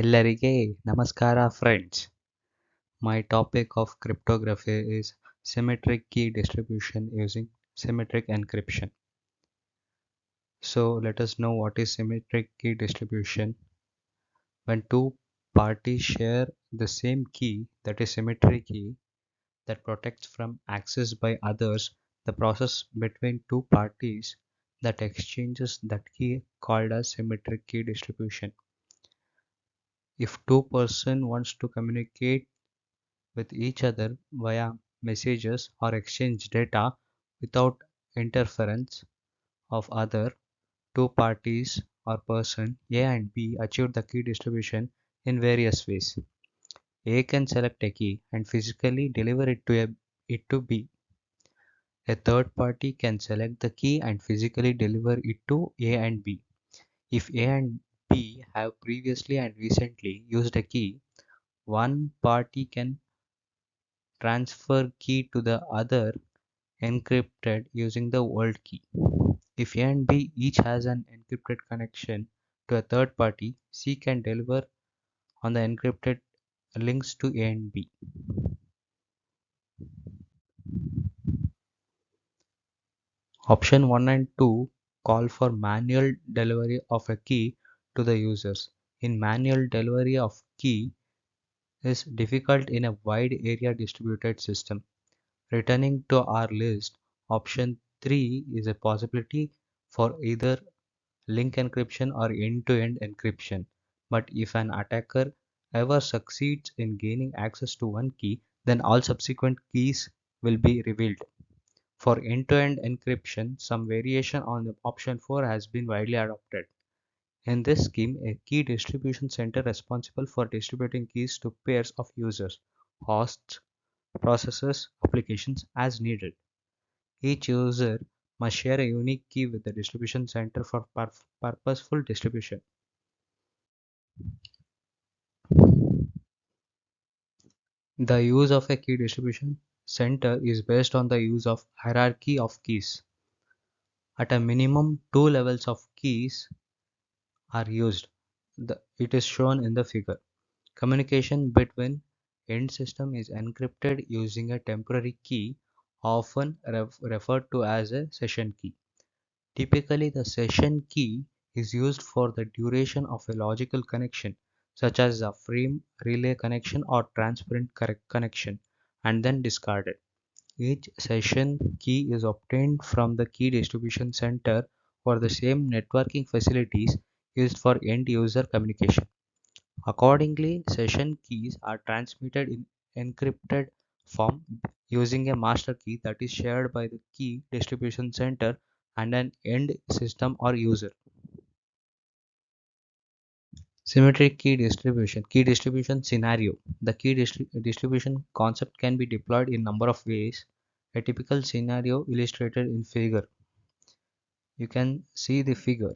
ಎಲ್ಲರಿಗೆ ನಮಸ್ಕಾರ friends. My topic of cryptography is symmetric key distribution using symmetric encryption. So let us know what is symmetric key distribution. When two parties share the same key, that is symmetry key, that protects from access by others, the process between two parties that exchanges that key called as symmetric key distribution. If two person wants to communicate with each other via messages or exchange data without interference of other two parties or person, A and B achieve the key distribution in various ways. A can select a key and physically deliver it to B. A third party can select the key and physically deliver it to A and B. If A and B have previously and recently used a key, one party can transfer key to the other encrypted using the world key. If A and B each has an encrypted connection to a third party, C can deliver on the encrypted links to A and B. Option 1 and 2 call for manual delivery of a key to the users. In manual delivery of key is difficult in a wide area distributed system. Returning to our list, option 3 is a possibility for either link encryption or end-to-end encryption. But if an attacker ever succeeds in gaining access to one key, then all subsequent keys will be revealed. For end-to-end encryption, some variation on the option 4 has been widely adopted. In this scheme, a key distribution center responsible for distributing keys to pairs of users, hosts, processes, applications as needed. Each user must share a unique key with the distribution center for purposeful distribution. The use of a key distribution center is based on the use of hierarchy of keys. At a minimum, two levels of keys are used. It is shown in the figure. Communication between end system is encrypted using a temporary key, often referred to as a session key. Typically, the session key is used for the duration of a logical connection, such as a frame relay connection or transparent connection, and then discarded. Each session key is obtained from the key distribution center for the same networking facilities used for end user communication. Accordingly, session keys are transmitted in encrypted form using a master key that is shared by the key distribution center and an end system or user. Symmetric key distribution scenario. The distribution concept can be deployed in number of ways. A typical scenario illustrated in figure. You can see the figure.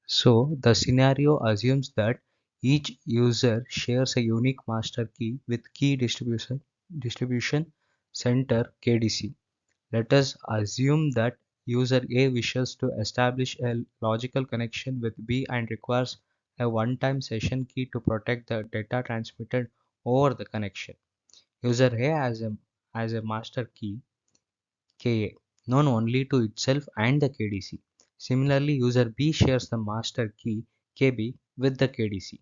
So the scenario assumes that each user shares a unique master key with key distribution center KDC. Let us assume that user A wishes to establish a logical connection with B and requires a one-time session key to protect the data transmitted over the connection. User A has a master key KA, known only to itself and the KDC. Similarly, user B shares the master key KB with the KDC.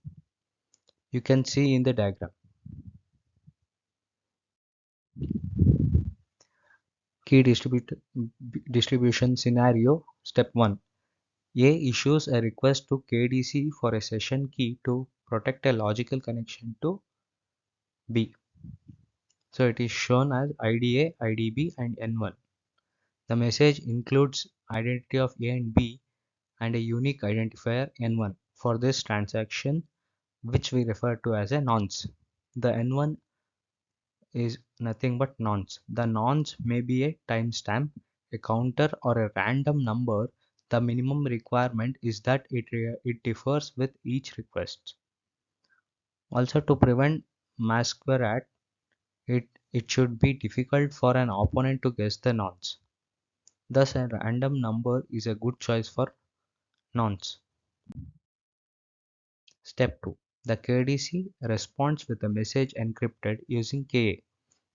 You can see in the diagram. Key distribution scenario. Step 1. A issues a request to KDC for a session key to protect a logical connection to B. So it is shown as IDA, IDB and N1. The message includes identity of A and B and a unique identifier N1 for this transaction, which we refer to as a nonce. The N1 is nothing but nonce. The nonce may be a timestamp, a counter, or a random number. The minimum requirement is that it differs with each request. Also, to prevent masquerade, it should be difficult for an opponent to guess the nonce. Thus, a random number is a good choice for nonce. Step 2. The KDC responds with a message encrypted using KA.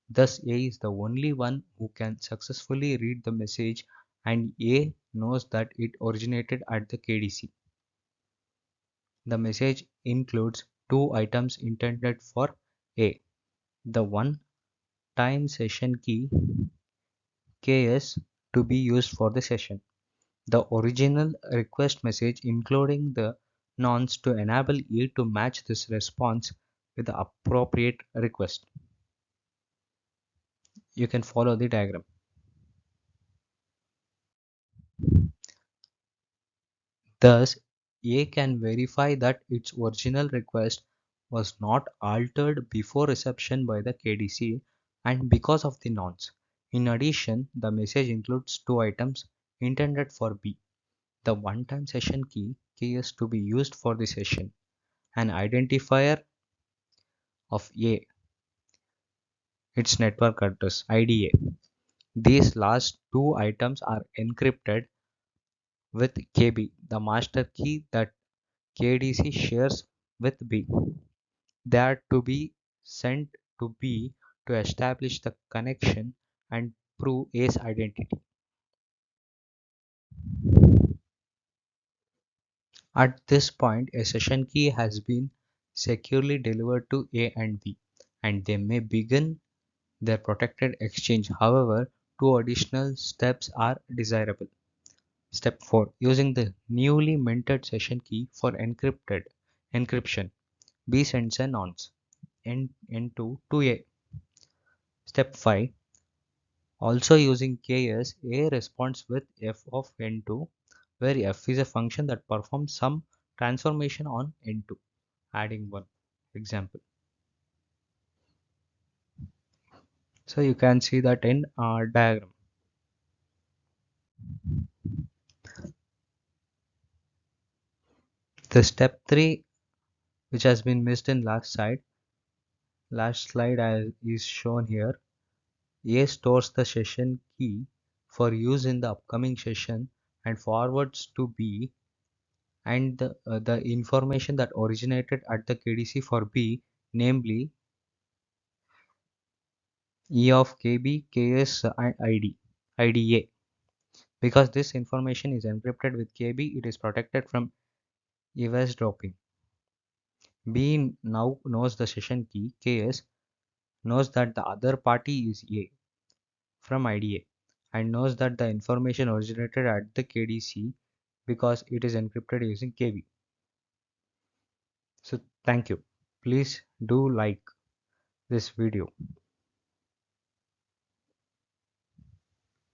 Thus, A is the only one who can successfully read the message, and A knows that it originated at the KDC. The message includes two items intended for A: the one-time session key KS to be used for the session, the original request message including the nonce to enable A to match this response with the appropriate request. You can follow the diagram. Thus, A can verify that its original request was not altered before reception by the KDC and because of the nonce. In addition, the message includes two items intended for B: the one-time session key KS to be used for the session, an identifier of A, its network address IDA. These last two items are encrypted with KB, the master key that KDC shares with B. They are to be sent to B to establish the connection and prove A's identity. At this point, a session key has been securely delivered to A and B, and they may begin their protected exchange. However, two additional steps are desirable. Step 4. Using the newly minted session key for encryption. B sends a nonce N2 to A. Step 5. Also using KS, A responds with f of N2, where f is a function that performs some transformation on N2, adding one example. So you can see that in our diagram. The step 3, which has been missed in last slide as is shown here. A stores the session key for use in the upcoming session and forwards to B, and the information that originated at the KDC for B, namely E of KB, KS, and IDA. Because this information is encrypted with KB, it is protected from eavesdropping. B now knows the session key, KS knows that the other party is A from IDA, and knows that the information originated at the KDC because it is encrypted using KB. So thank you. Please do like this video.